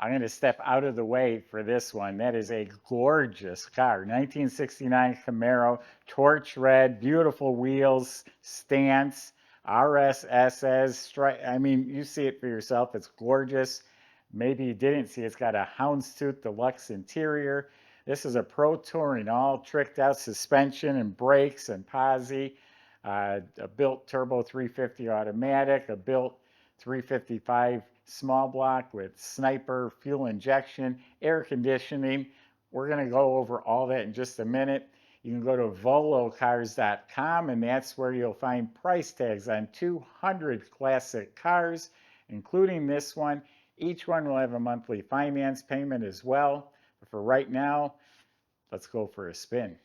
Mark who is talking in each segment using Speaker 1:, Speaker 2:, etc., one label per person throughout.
Speaker 1: I'm going to step out of the way for this one. That is a gorgeous car. 1969 Camaro, torch red, beautiful wheels, stance, RSSS, stripe. I mean, you see it for yourself. It's gorgeous. Maybe you didn't see it's got a houndstooth deluxe interior. This is a Pro Touring, all tricked out suspension and brakes and posi. A built turbo 350 automatic, a built 355 small block with sniper, fuel injection, air conditioning. We're going to go over all that in just a minute. You can go to volocars.com, and that's where you'll find price tags on 200 classic cars, including this one. Each one will have a monthly finance payment as well. But for right now, let's go for a spin.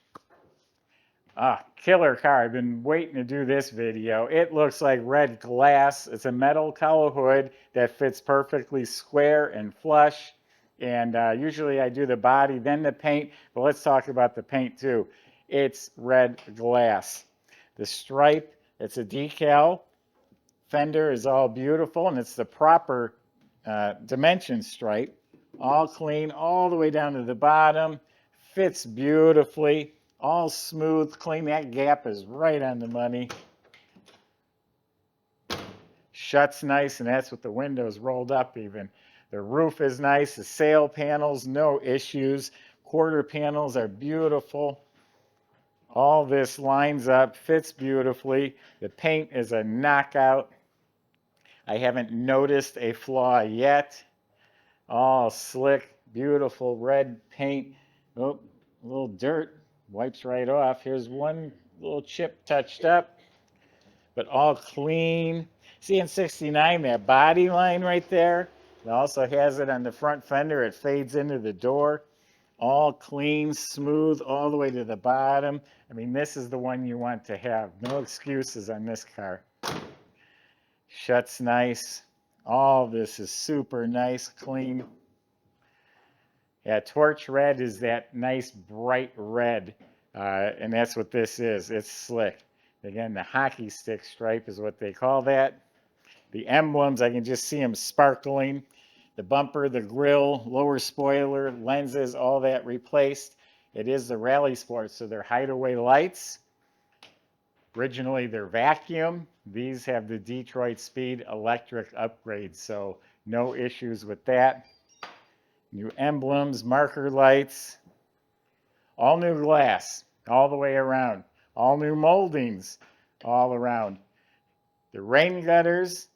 Speaker 1: Killer car. I've been waiting to do this video. It looks like red glass. It's a metal cowl hood that fits perfectly square and flush. And usually I do the body, then the paint. But let's talk about the paint too. It's red glass. The stripe, it's a decal. Fender is all beautiful, and it's the proper dimension stripe. All clean, all the way down to the bottom. Fits beautifully. All smooth, clean. That gap is right on the money. Shuts nice, and that's with the windows rolled up even. The roof is nice. The sail panels, no issues. Quarter panels are beautiful. All this lines up, fits beautifully. The paint is a knockout. I haven't noticed a flaw yet. All slick, beautiful red paint. Oh, a little dirt. Wipes right off. Here's one little chip touched up, but all clean. See in 69, that body line right there, it also has it on the front fender. It fades into the door. All clean, smooth, all the way to the bottom. I mean, this is the one you want to have. No excuses on this car. Shuts nice. All this is super nice, clean. Yeah, torch red is that nice bright red, and that's what this is. It's slick. Again, the hockey stick stripe is what they call that. The emblems, I can just see them sparkling. The bumper, the grille, lower spoiler, lenses, all that replaced. It is the Rally Sport, so they're hideaway lights. Originally, they're vacuum. These have the Detroit Speed electric upgrade, so no issues with that. New emblems, marker lights, all new glass, all the way around. All new moldings, all around. The rain gutters,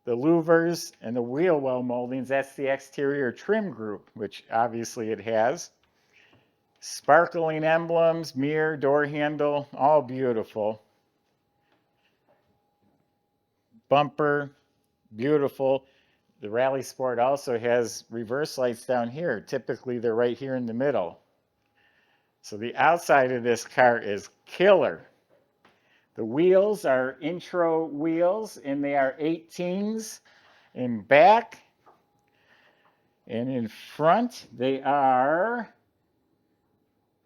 Speaker 1: the louvers, and the wheel well moldings, that's the exterior trim group, which obviously it has. Sparkling emblems, mirror, door handle, all beautiful. Bumper, beautiful. The Rally Sport also has reverse lights down here. Typically, they're right here in the middle. So the outside of this car is killer. The wheels are intro wheels, and they are 18s in back. And in front, they are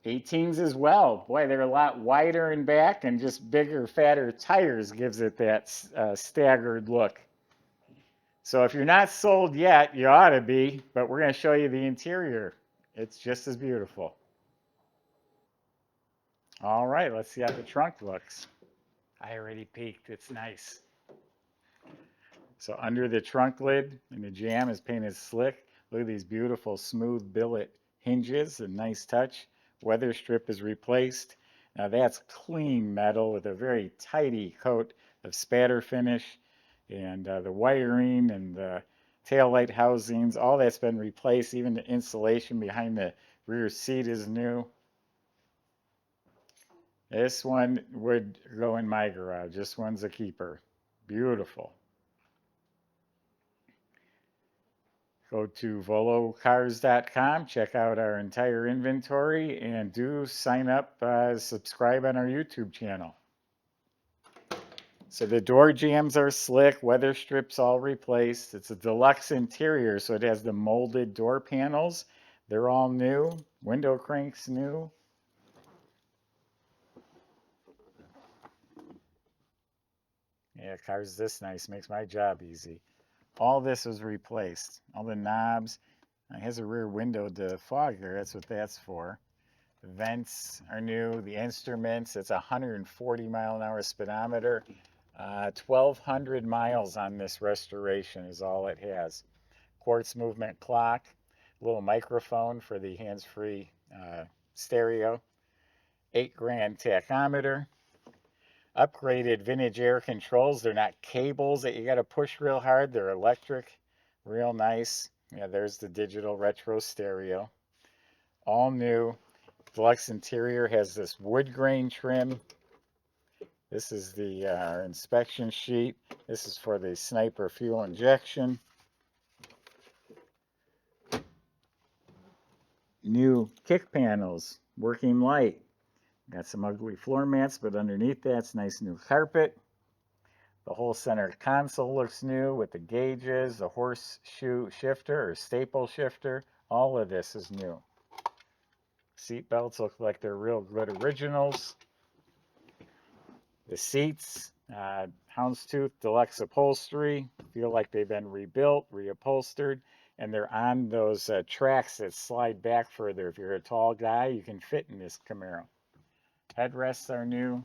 Speaker 1: 18s as well. Boy, they're a lot wider in back, and just bigger, fatter tires gives it that staggered look. So if you're not sold yet, you ought to be, but we're going to show you the interior. It's just as beautiful. All right, let's see how the trunk looks. I already peeked. It's nice. So under the trunk lid, and the jamb is painted slick. Look at these beautiful smooth billet hinges, a nice touch. Weather strip is replaced. Now that's clean metal with a very tidy coat of spatter finish. And the wiring and the taillight housings, all that's been replaced. Even the insulation behind the rear seat is new. This one would go in my garage. This one's a keeper. Beautiful. Go to volocars.com, check out our entire inventory, and do sign up, subscribe on our YouTube channel. So the door jambs are slick, weather strips all replaced. It's a deluxe interior, so it has the molded door panels. They're all new. Window cranks new. Yeah, car's this nice, makes my job easy. All this was replaced. All the knobs. It has a rear window defogger. That's what that's for. The vents are new. The instruments, it's a 140 mile an hour speedometer. 1,200 miles on this restoration is all it has. Quartz movement clock, little microphone for the hands-free stereo. $8,000 tachometer. Upgraded vintage air controls. They're not cables that you got to push real hard. They're electric. Real nice. Yeah, there's the digital retro stereo. All new. Deluxe interior has this wood grain trim. This is the our inspection sheet. This is for the Sniper fuel injection. New kick panels, working light. Got some ugly floor mats, but underneath that's nice new carpet. The whole center console looks new with the gauges, the horseshoe shifter or staple shifter. All of this is new. Seat belts look like they're real good originals. The seats, houndstooth deluxe upholstery, feel like they've been rebuilt, reupholstered, and they're on those tracks that slide back further. If you're a tall guy, you can fit in this Camaro. Headrests are new.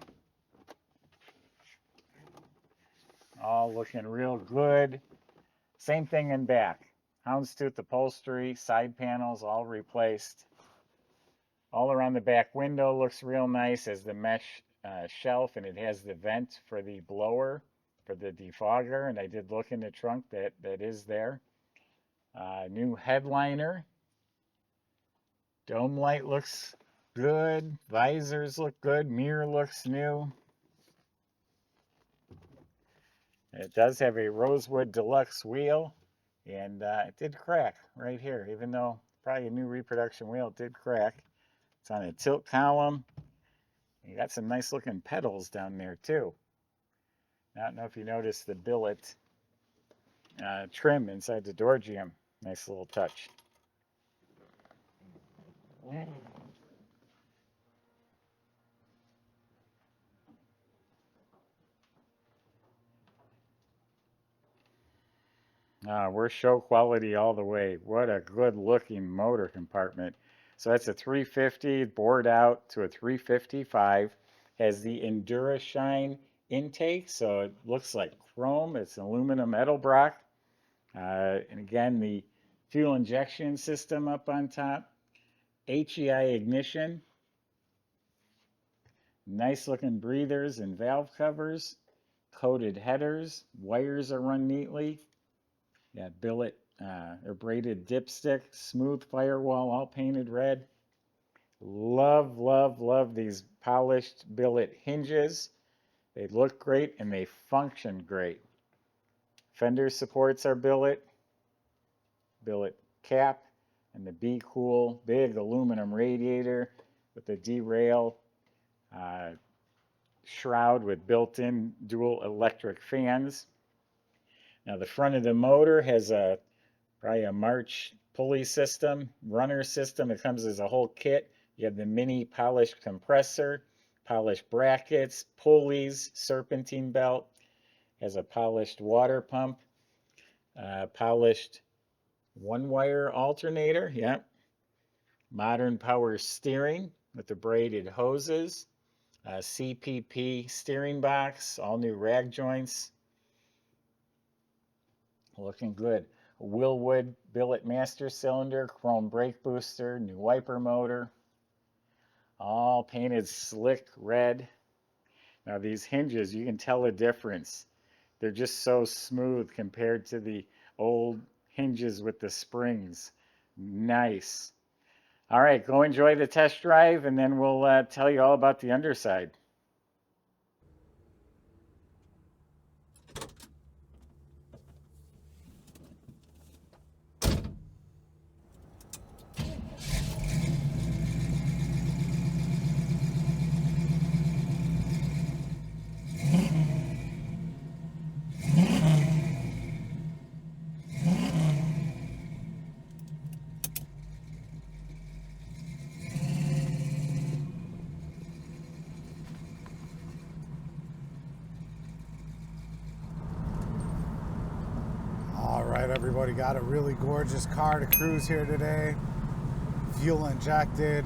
Speaker 1: All looking real good. Same thing in back. Houndstooth upholstery, side panels all replaced. All around the back window looks real nice as the mesh shelf, and it has the vent for the blower for the defogger, and I did look in the trunk, that is there. New headliner. Dome light looks good. Visors look good. Mirror looks new. It does have a rosewood deluxe wheel, and it did crack right here. Even though probably a new reproduction wheel, it did crack. It's on a tilt column. You got some nice looking pedals down there too. I don't know if you noticed the billet trim inside the door jamb. Nice little touch. We're show quality all the way. What a good looking motor compartment. So that's a 350 bored out to a 355. Has the Endura-Shine intake, so it looks like chrome. It's aluminum Edelbrock. And again, the fuel injection system up on top. HEI ignition. Nice looking breathers and valve covers. Coated headers. Wires are run neatly. Yeah, billet or braided dipstick, smooth firewall, all painted red. Love, love, love these polished billet hinges. They look great and they function great. Fender supports are billet cap, and the Be Cool big aluminum radiator with the derail shroud with built-in dual electric fans. Now the front of the motor has probably a March pulley system, runner system. It comes as a whole kit. You have the mini polished compressor, polished brackets, pulleys, serpentine belt. Has a polished water pump, polished one-wire alternator. Yep. Modern power steering with the braided hoses. CPP steering box, all new rag joints. Looking good. Willwood billet master cylinder, chrome brake booster, new wiper motor. All painted slick red. Now these hinges, you can tell a difference. They're just so smooth compared to the old hinges with the springs. Nice. All right, go enjoy the test drive, and then we'll tell you all about the underside.
Speaker 2: everybody. Got a really gorgeous car to cruise here today. Fuel injected.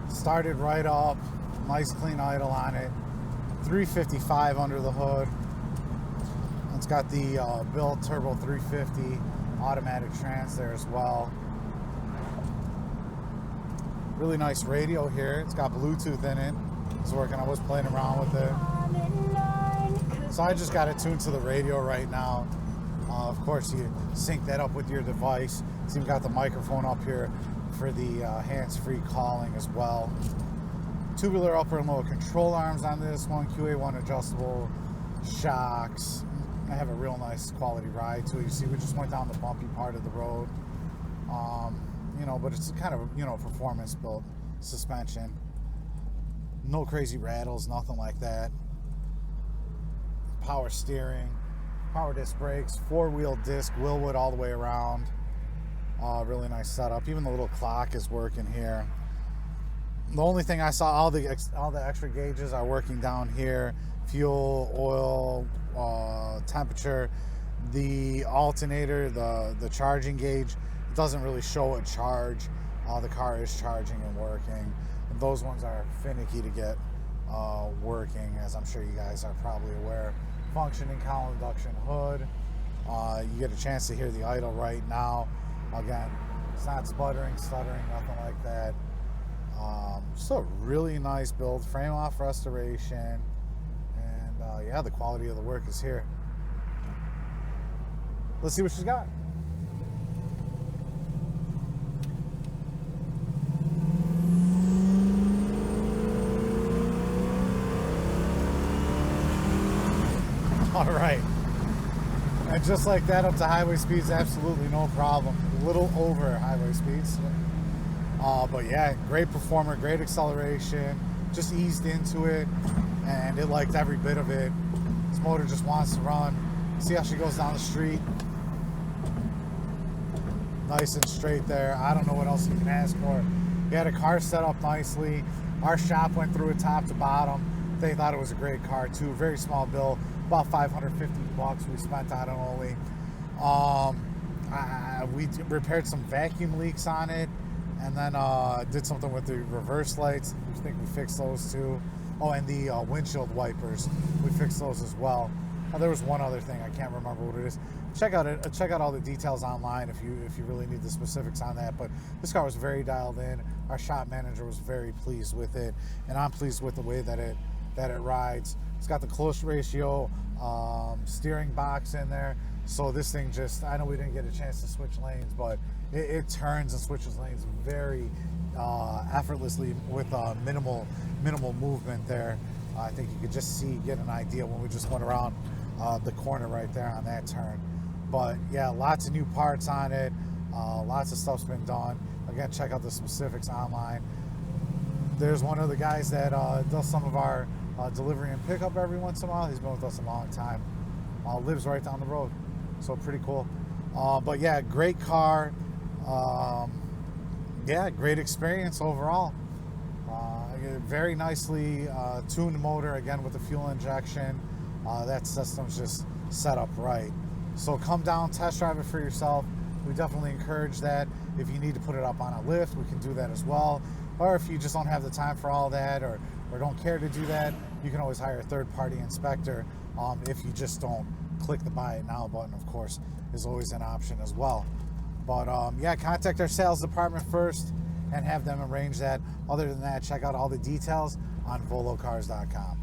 Speaker 2: Started right up. Nice clean idle on it. 355 under the hood. It's got the billet turbo 350 automatic trans there as well. Really nice radio here. It's got Bluetooth in it. It's working. I was playing around with it. So I just got it tuned to the radio right now. Of course, you sync that up with your device. It's even got the microphone up here for the hands-free calling as well. Tubular upper and lower control arms on this one. QA1 adjustable shocks. I have a real nice quality ride too. You see, we just went down the bumpy part of the road. You know, but it's kind of, you know, performance built suspension. No crazy rattles, nothing like that. Power steering, power disc brakes, 4-wheel disc, Willwood all the way around. Really nice setup. Even the little clock is working here. The only thing I saw, all the extra gauges are working down here. Fuel, oil, temperature. The alternator, the charging gauge, it doesn't really show a charge. The car is charging and working. And those ones are finicky to get working, as I'm sure you guys are probably aware. Functioning cowl induction hood. You get a chance to hear the idle right now. Again, it's not sputtering, stuttering, nothing like that. Just a really nice build, frame off restoration, and yeah, the quality of the work is here. Let's see what she's got. All right, and just like that, up to highway speeds, absolutely no problem. A little over highway speeds, but yeah, great performer, great acceleration. Just eased into it, and it liked every bit of it. This motor just wants to run. See how she goes down the street, nice and straight there. I don't know what else you can ask for. You had a car set up nicely. Our shop went through it top to bottom. They thought it was a great car too. Very small bill. About $550 we spent on it only. We repaired some vacuum leaks on it, and then did something with the reverse lights. We think we fixed those too. Oh, and the windshield wipers, we fixed those as well. There was one other thing, I can't remember what it is. Check out all the details online if you really need the specifics on that. But this car was very dialed in. Our shop manager was very pleased with it, and I'm pleased with the way that it rides. It's got the close ratio steering box in there, so this thing just, I know we didn't get a chance to switch lanes, but it turns and switches lanes very effortlessly with minimal movement there. I think you could just get an idea when we just went around the corner right there on that turn. But yeah, lots of new parts on it. Lots of stuff's been done. Again, check out the specifics online. There's one of the guys that does some of our delivery and pickup every once in a while. He's been with us a long time. Lives right down the road, so pretty cool. But yeah, great car. Yeah, great experience overall. Very nicely tuned motor, again with the fuel injection. That system's just set up right. So come down, test drive it for yourself. We definitely encourage that. If you need to put it up on a lift, we can do that as well. Or if you just don't have the time for all that, or don't care to do that, you can always hire a third-party inspector. If you just don't click the buy it now button, of course, is always an option as well. But yeah, contact our sales department first and have them arrange that. Other than that, check out all the details on volocars.com.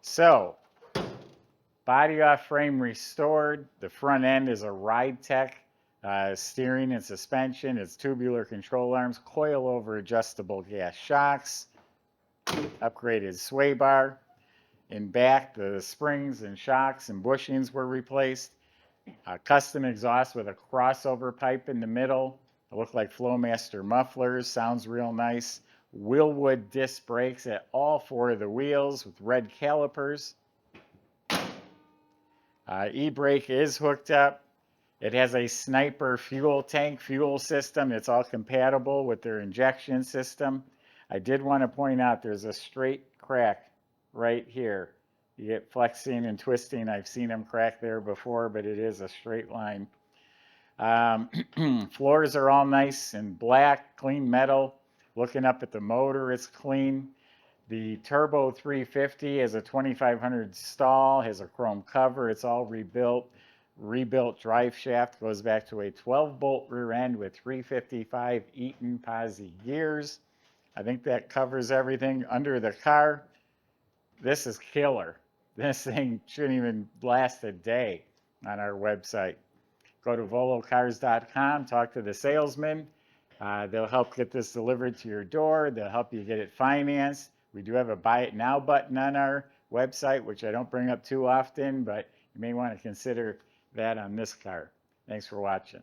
Speaker 1: So, body off frame restored. The front end is a Ride Tech steering and suspension. It's tubular control arms, coil over adjustable gas shocks, upgraded sway bar. In back, the springs and shocks and bushings were replaced. Custom exhaust with a crossover pipe in the middle. It looked like Flowmaster mufflers. Sounds real nice. Willwood disc brakes at all 4 of the wheels with red calipers. E-brake is hooked up. It has a Sniper fuel tank fuel system. It's all compatible with their injection system. I did want to point out there's a straight crack right here. You get flexing and twisting. I've seen them crack there before, but it is a straight line. Floors are all nice and black, clean metal. Looking up at the motor, it's clean. The Turbo 350 is a 2500 stall, has a chrome cover. It's all rebuilt. Rebuilt drive shaft, goes back to a 12-bolt rear end with 355 Eaton posi gears. I think that covers everything under the car. This is killer. This thing shouldn't even last a day on our website. Go to volocars.com, talk to the salesman. They'll help get this delivered to your door. They'll help you get it financed. We do have a buy it now button on our website, which I don't bring up too often, but you may want to consider that on this car. Thanks for watching.